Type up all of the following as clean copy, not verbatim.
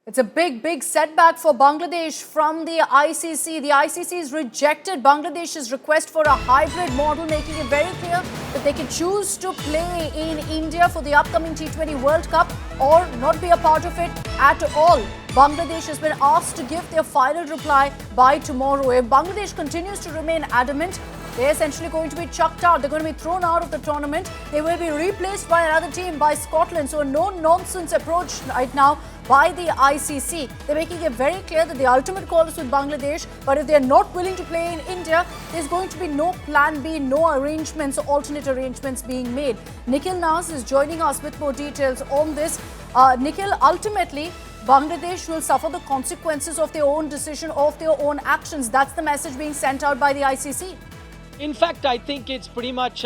It's a big setback for Bangladesh from the ICC. The ICC has rejected Bangladesh's request for a hybrid model, making it very clear that they can choose to play in India for the upcoming T20 World Cup or not be a part of it at all. Bangladesh has been asked to give their final reply by tomorrow. If Bangladesh continues to remain adamant, they're essentially going to be chucked out. They're going to be thrown out of the tournament. They will be replaced by another team, by Scotland. So a no-nonsense approach right now by the ICC. They're making it very clear that the ultimate call is with Bangladesh. But if they're not willing to play in India, there's going to be no plan B, no arrangements or alternate arrangements being made. Nikhilnaz is joining us with more details on this. Nikhil, ultimately, Bangladesh will suffer the consequences of their own decision, of their own actions. That's the message being sent out by the ICC. In fact, I think it's pretty much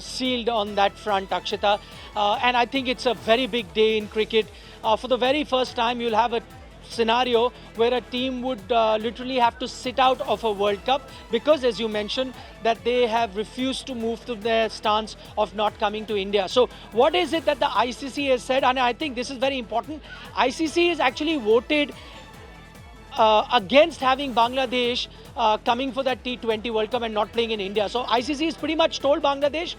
sealed on that front, Akshita. And I think it's a very big day in cricket. For the very first time, you'll have a scenario where a team would literally have to sit out of a World Cup because, as you mentioned, that they have refused to move to their stance of not coming to India. So what is it that the ICC has said? And I think this is very important. ICC has actually voted against having Bangladesh coming for that T20 World Cup and not playing in India. So ICC has pretty much told Bangladesh,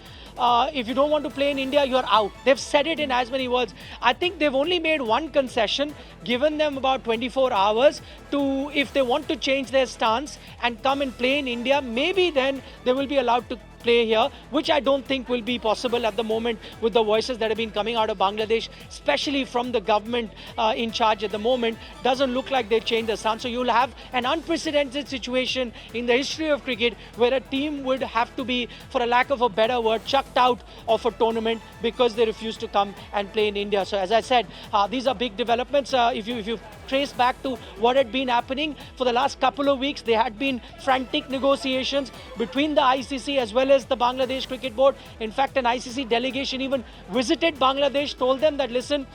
if you don't want to play in India, you're out. They've said it in as many words. I think they've only made one concession, given them about 24 hours to, if they want to change their stance and come and play in India, maybe then they will be allowed to play here, which I don't think will be possible at the moment with the voices that have been coming out of Bangladesh, especially from the government in charge at the moment. Doesn't look like they've changed their stance. So you'll have an unprecedented situation in the history of cricket where a team would have to be, for a lack of a better word, chucked out of a tournament because they refuse to come and play in India. So as I said, these are big developments. If you trace back to what had been happening for the last couple of weeks, there had been frantic negotiations between the ICC as well as the Bangladesh Cricket Board. In fact, an ICC delegation even visited Bangladesh, told them that, listen,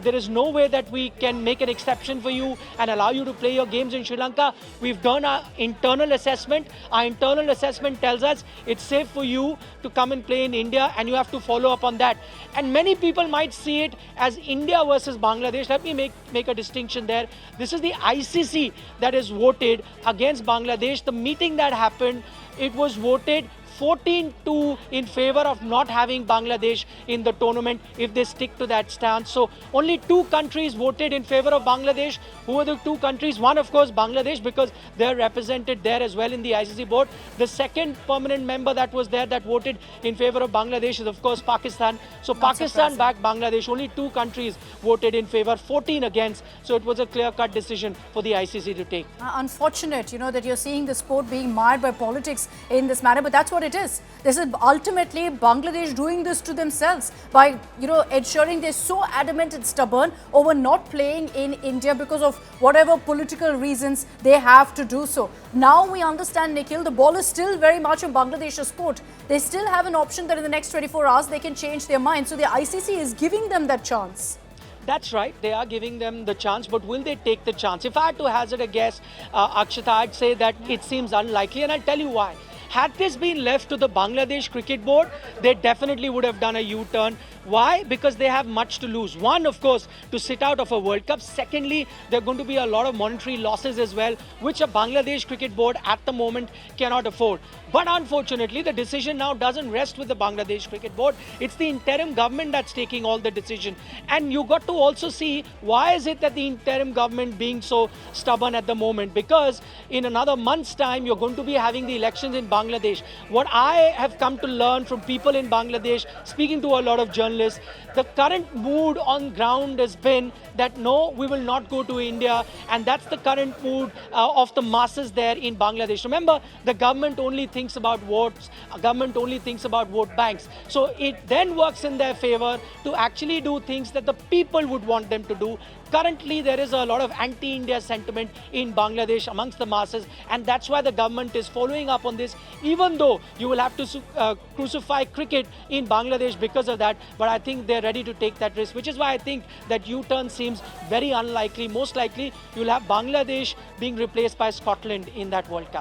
there is no way that we can make an exception for you and allow you to play your games in Sri Lanka. We've done our internal assessment. Our internal assessment tells us it's safe for you to come and play in India, and you have to follow up on that. And many people might see it as India versus Bangladesh. Let me make a distinction there. This is the ICC that has voted against Bangladesh. The meeting that happened, it was voted 14-2 in favor of not having Bangladesh in the tournament if they stick to that stance. So only two countries voted in favor of Bangladesh. Who are the two countries? One, of course, Bangladesh, because they're represented there as well in the ICC board. The second permanent member that was there that voted in favor of Bangladesh is, of course, Pakistan. So not Pakistan backed Bangladesh. Only two countries voted in favor, 14 against. So it was a clear-cut decision for the ICC to take. Unfortunate, that you're seeing the sport being marred by politics in this manner, but that's what it is. This is ultimately Bangladesh doing this to themselves by, ensuring they're so adamant and stubborn over not playing in India because of whatever political reasons they have to do so. Now we understand, Nikhil, the ball is still very much in Bangladesh's court. They still have an option that in the next 24 hours they can change their mind. So the ICC is giving them that chance. That's right, they are giving them the chance, but will they take the chance? If I had to hazard a guess, Akshita, I'd say that it seems unlikely, and I'll tell you why. Had this been left to the Bangladesh Cricket Board, they definitely would have done a U-turn. Why? Because they have much to lose. One, of course, to sit out of a World Cup. Secondly, there are going to be a lot of monetary losses as well, which a Bangladesh Cricket Board at the moment cannot afford. But unfortunately, the decision now doesn't rest with the Bangladesh Cricket Board. It's the interim government that's taking all the decision. And you got to also see, why is it that the interim government being so stubborn at the moment? Because in another month's time, you're going to be having the elections in Bangladesh. What I have come to learn from people in Bangladesh, speaking to a lot of journalists, the current mood on ground has been that no, we will not go to India, and that's the current mood of the masses there in Bangladesh. Remember, the government only thinks about votes, government only thinks about vote banks. So it then works in their favor to actually do things that the people would want them to do. Currently, there is a lot of anti-India sentiment in Bangladesh amongst the masses, and that's why the government is following up on this, even though you will have to crucify cricket in Bangladesh because of that. But I think they're ready to take that risk, which is why I think that U-turn seems very unlikely. Most likely, you'll have Bangladesh being replaced by Scotland in that World Cup.